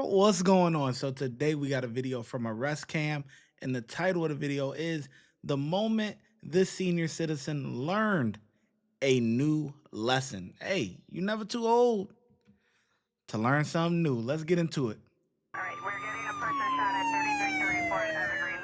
What's going on? So today we got a video from Arrest Cam, and the title of the video is "The Moment This Senior Citizen Learned a New Lesson." Hey, you never too old to learn something new. Let's get into it. All right, we're getting a person shot at 3334 Evergreen.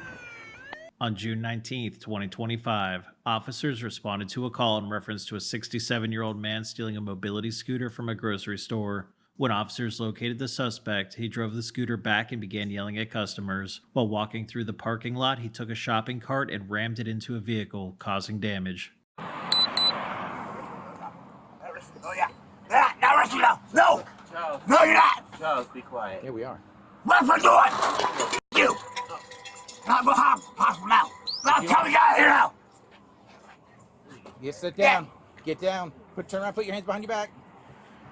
On June 19th, 2025, officers responded to a call in reference to a 67-year-old man stealing a mobility scooter from a grocery store. When officers located the suspect, he drove the scooter back and began yelling at customers. While walking through the parking lot, he took a shopping cart and rammed it into a vehicle, causing damage. Oh, yeah. Now, arrest you now. No. Charles. No, you're not. Charles, be quiet. Here we are. What am I doing? You. Not go harm possible now. Now, tell me out of here now. You sit down. Get down. Turn around, put your hands behind your back.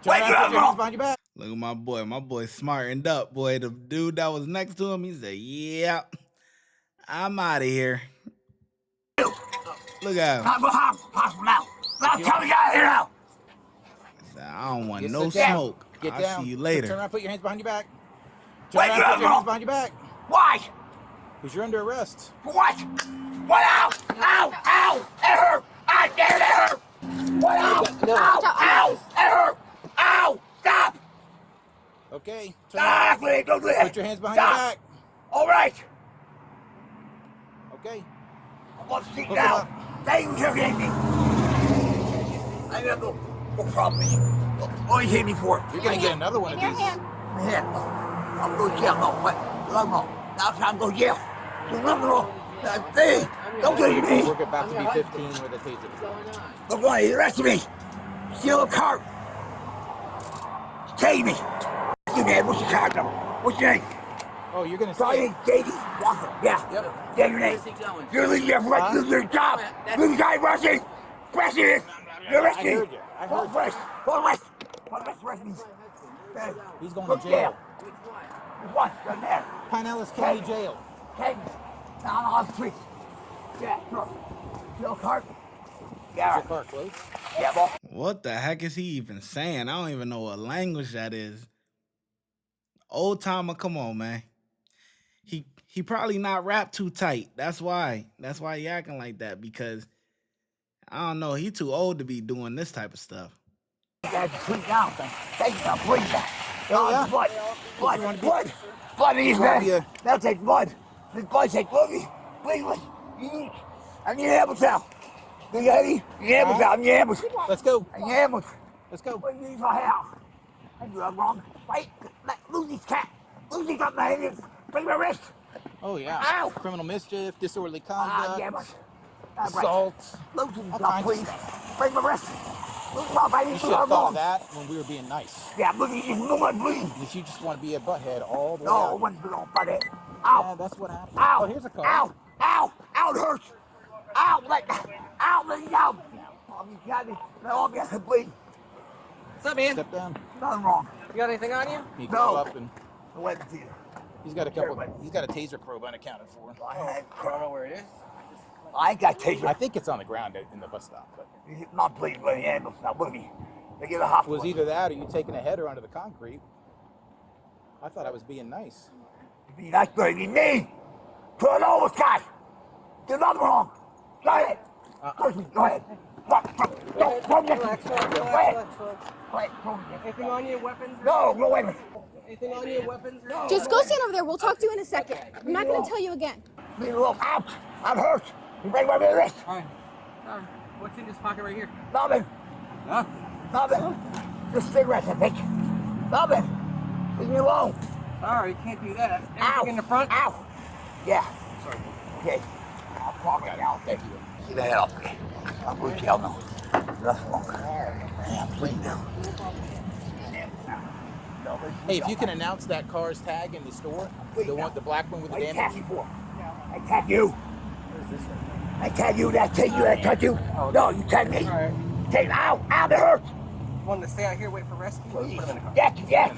Wait, Turn around, put your hands behind your back. Look at my boy. My boy smartened up, boy. The dude that was next to him, he said, "Yeah, I'm out of here." You. Look at him. Not go harm possible now. Now, tell me out of here now. He said, "I don't want You no sit down. smoke. Get I'll down. see you later." Turn around, put your hands behind your back. Turn Wait, around, put your hands behind your back. Why? Because you're under arrest. What? What? Ow! Ow! Ow! It hurt! I dare it hurt! What? Ow! No. Ow! Ow! It hurt! Ow! Stop! Okay. Stop! Please don't do that! Put your hands behind Stop. your back. All right! Okay. I want to sit Look down. him Thank you for hitting me. I got no problem. What you hit me for? You're going to get another one of these. Yeah. I'm going to jail. No, what? No. Now it's time to go to jail. There's nothing wrong. Hey, don't do it to me. We're about to be 15 with a taser. Look, why you arrested me? Steal a car. Take me. You man, what's your car number? What's your name? Oh, you're going to Sorry, stay. J.D. Walker. Yeah. Yep. Yeah, your name. You're leaving your right. Lose your job. Lose your guy rushing. President. You're I arrested. heard you. I heard you. Go arrest. Arrest me. Okay. He's going Go to jail. What? Right there. Pinellas County Jail. Take me. Down on the street. Yeah, sure. Steal a car. Yeah. Is your car closed? Yeah, boy. What the heck is he even saying? I don't even know what language that is. Old timer, come on, man. He probably not wrapped too tight. That's why. That's why he acting like that, because I don't know, he too old to be doing this type of stuff. You guys put it down. Take it down, please. Oh, yeah. Blood. Blood. You Blood. Blood in these You wanna be men. Now take blood. This blood take blood. Please. I need an ambulance now. You got any? You need an ambulance now. I need an ambulance. Let's go. I need an ambulance. Let's go. What do you need my house? I do that wrong. Wait. Lucy's cat. Lucy got my hand. Bring my wrist. Oh, yeah. Ow. Criminal mischief, disorderly conduct, Ambulance. assault. Lucy's all got, kinds of please. stuff. Bring my wrist. Lucy's got my You hand. should have thought of that when we were being nice. Yeah, Lucy, there's no one bleeding. That you just want to be a butthead all the way No, I out. wasn't on my head. Ow. Yeah, that's what happened. Ow! Oh, here's a car. Ow! Ow! Ow! It hurts! Ow! Let me down! Oh, you got me. No, I'm gonna bleed. What's up, man? Step down. Nothing wrong. You got anything on you? He No. go up and The weapons either. he's got a couple. He's got a taser probe unaccounted for. I had I don't know where it is. I ain't got I taser. think it's on the ground in the bus stop. But He's not bleeding with the ambulance. Not with me. They get a it hospital. was either that or you taking a header onto the concrete. I thought I was being nice. Be nice, baby. Me! Put it over, guy! There's nothing wrong. Go ahead. Go ahead. Throw me Relax, Go relax, ahead. relax. Go ahead. Throw me Anything on you, weapons? No weapons. Anything on you, weapons? No. Just go stand over there. We'll talk to you in a second. I'm not going to tell you again. Leave me alone. Ouch! I'm hurt. You break my wrist. All right. What's in this pocket right here? Nothing. Huh? Nothing. Just cigarettes, I think. Nothing. Leave me alone. Sorry, you can't do that. Anything Ow. in the front? Ow. Yeah. Sorry. Okay. I'll call right now. Thank you. Get the hell off me. I'll go to jail now. Nothing wrong. Yeah, I'm bleeding now. Hey, if you can announce that car's tag in the store, the black one with the What are you damage. tagging for? I tag you. I tag you. That tag you. That touch you. No, you tag me. All right. Take. Ow. Ow. That hurts. Want to stay out here, wait for rescue? Put him in the car. Yes.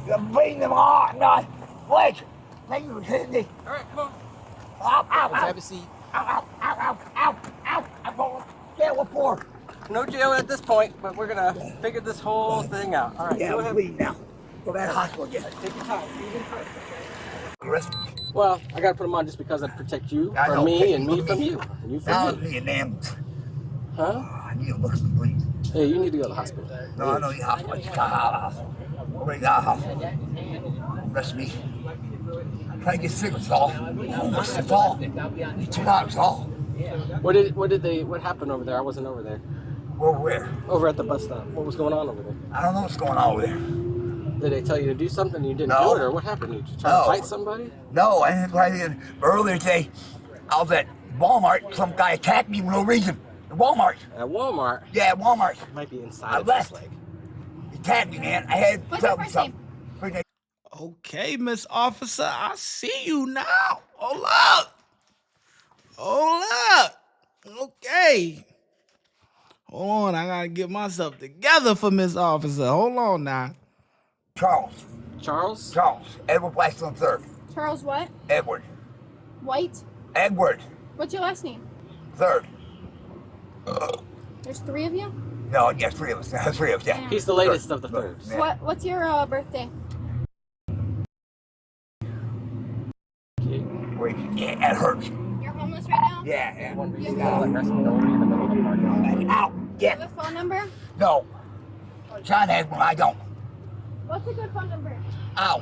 You're bleeding them all. No. Wait. Thank you for hitting me. All right, come on. Ow. Ow. Let's Ow. have a seat. Ow. I'm going. Yeah, what for? no jail at this point, but we're gonna figure this whole thing out. All right, Yeah, go I'm ahead. bleeding now. Go back to the hospital again. Take your time. Arrest me. Well, I gotta put them on just because I protect you I from know, me okay, and me look from me. you. And you Now from I'm me. being damned. Huh? I need to look at me bleed. Hey, you need to go to the hospital. No, I know you hospital. I just got out of the hospital. Already got out of the hospital. Arrest me. Trying to get cigarettes all. Almost that's all. $2 all. What happened over there? I wasn't over there. Where? Over at the bus stop. What was going on over there? I don't know what's going on over there. Did they tell you to do something and you didn't No. do it, or what happened? You try No. to fight somebody? No, I didn't fight it. Earlier today, I was at Walmart. Some guy attacked me for no reason. At Walmart. At Walmart. Yeah, at Walmart. Might be inside I of left. this leg. He attacked me, man. I had to What's tell your me first something. name? First name. Okay, Miss Officer, I see you now. Hold up. Hold up. Okay. Hold on, I gotta get myself together for Miss Officer. Hold on now. Charles. Charles? Charles. Edward Blackstone III. Charles what? Edward. White? Edward What's your last name? III. There's 3 of you? No, yes, 3 of us. 3 of us, yeah. He's the latest of the Third. thirds. Yeah. What's your birthday? Wait, yeah, it hurts. You're homeless right now? Yeah, yeah. You Like rest me over in the middle of the parking lot. Out. have Yeah. a phone number? No. John has one, I don't. What's a good phone number? Ow.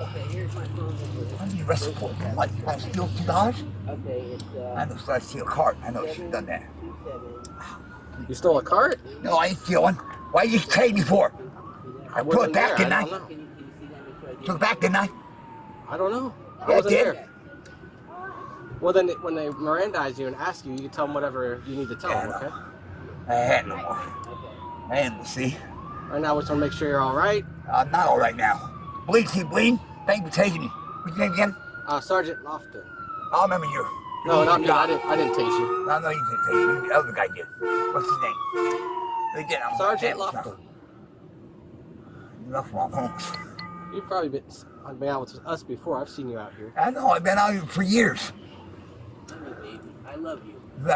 I need arrested for what? I steal $2? I know, so I steal a cart. I know I should have done that. You stole a cart? No, I ain't stealing. Why you trade me for? I put it wasn't back, there. didn't I? I don't know. Took it back, didn't I? I don't know. I Yeah, wasn't did. there. Well, then when they Mirandize you and ask you, you can tell them whatever you need to tell them, Yeah, okay? I had no more. I ain't to see. Right now, we just want to make sure you're all right. I'm not all right now. Bleed, keep bleeding. Thank you for taking me. What's your name again? Sergeant Lofton. I remember you. No, You not me. got- I didn't tase you. No, you didn't take me. The other guy did. What's his name? They did. I'm Sergeant like, Lofton. Enough wrong homes. You've probably been out with us before. I've seen you out here. I know. I've been out here for years. I love you.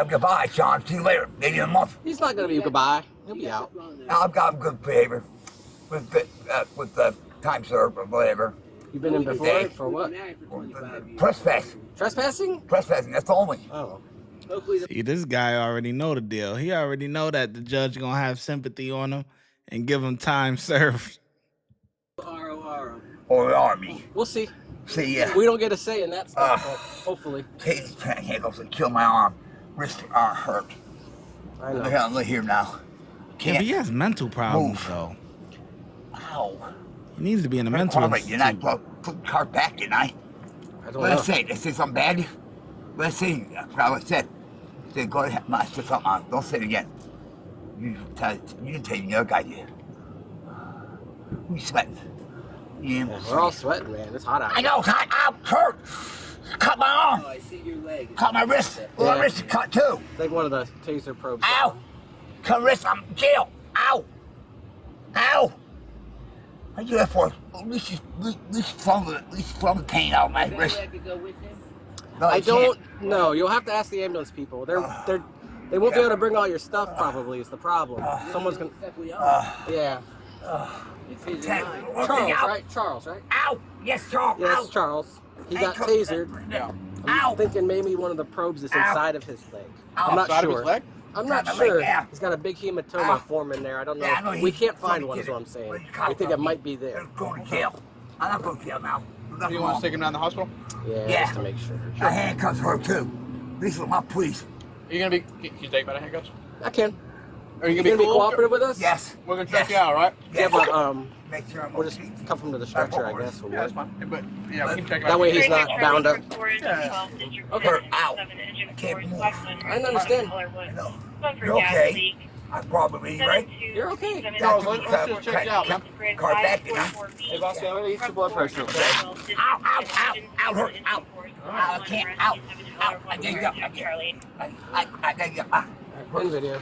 Goodbye, Sean. See you later. Maybe in a month. He's not going to be goodbye. He'll be out. I've got good behavior with the time served or whatever. You've been in before? Hey. For what? Trespass. Trespassing? Trespassing. That's the only. Oh. See, this guy already know the deal. He already know that the judge gonna have sympathy on him and give him time served. Or the army. We'll see. See, yeah. We don't get a say in that stuff, hopefully. Katie's trying to handle to kill my arm. Wrist arm hurt. I Look know. here, look here now. Yeah, Can't. but he has mental problems Move. though. Ow. He needs to be in a mental Wait, you're not institute. put the car back, didn't I? I don't What know. did I say? Did I say something bad? What did I say? I forgot what I said. I said, go ahead. I said something on. Don't say it again. You didn't tell me the other guy did. Who you sweating? You Yeah, we're all sweating, man. It's hot out I here. know, cut. Ow, hurt. Cut my arm. I see your leg. Cut my wrist. Well, Yeah. my wrist is cut too. I think one of the taser probes. Ow. Cut wrist. I'm in jail. Ow. Ow. What you there for? At least some of the pain out of my wrist. No, I you don't can't. know. You'll have to ask the ambulance people. They won't be able to bring all your stuff. Probably is the problem. Someone's gonna. Yeah. Charles, Ow. right? Charles, right? Ow. Yes, Charles. Yes, Ow. Charles. He got Ankle. tasered. Yeah. I'm Ow. thinking maybe one of the probes is Ow. inside of his leg. Ow. I'm not Side of his sure. leg? I'm not Inside my leg, sure. yeah. He's got a big hematoma Ow. forming there. I don't know. Yeah, I know We he- can't find somebody one, is did what it. I'm saying. Well, you caught We think it something. might be there. They're going to jail. I'm not going to jail now. Do you want to take him down to the hospital? Yeah, Yeah. just to make sure. My handcuffs hurt too. These are my police. Are you going to be... Can you take my handcuffs? I can. Are you You going to gonna be cool? cooperative with us? Yes. We're going to check Yes. you out, right? Yeah, Yes. but Make sure I'm we'll just okay. cuff him to the stretcher, I guess. Yeah, that's fine. But, yeah, we can check it out. That way he's not bound up. Okay. Ow. I can't move. I understand. No. You're okay. I'm probably right. You're okay. Charles, let's just check you out, man. Car back, you know? Hey, boss, I'm going to eat your blood pressure. Ow, ow, ow, ow, hurt, ow. Ow, I can't, ow, ow. I gotta get up, I can't. I gotta get up. In video.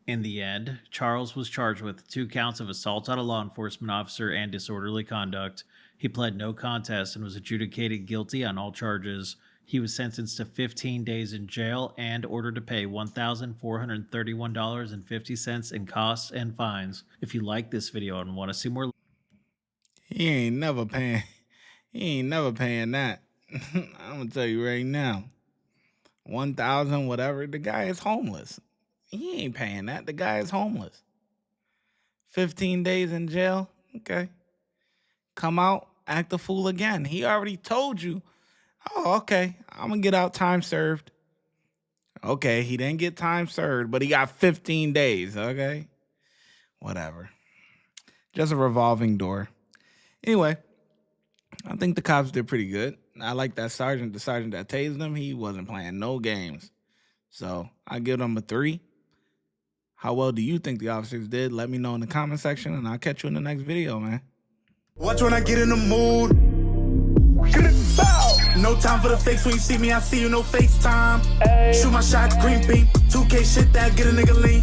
In the end, Charles was charged with 2 counts of assault on a law enforcement officer and disorderly conduct. He pled no contest and was adjudicated guilty on all charges. He was sentenced to 15 days in jail and ordered to pay $1,431.50 in costs and fines. If you like this video and want to see more, He ain't never paying. He ain't never paying that. I'm gonna tell you right now. 1,000, whatever. The guy is homeless. He ain't paying that. The guy is homeless. 15 days in jail. Okay. Come out, act a fool again. He already told you. Oh, okay. I'm gonna get out time served. Okay, he didn't get time served, but he got 15 days. Okay. Whatever. Just a revolving door. Anyway, I think the cops did pretty good. I like that sergeant. The sergeant that tased him, he wasn't playing no games. So I give them a 3. How well do you think the officers did? Let me know in the comment section, and I'll catch you in the next video, man. Watch when I get in the mood. No time for the fakes. When you see me, I see you, no FaceTime. Shoot my shot, green beam. 2K shit that get a nigga lean.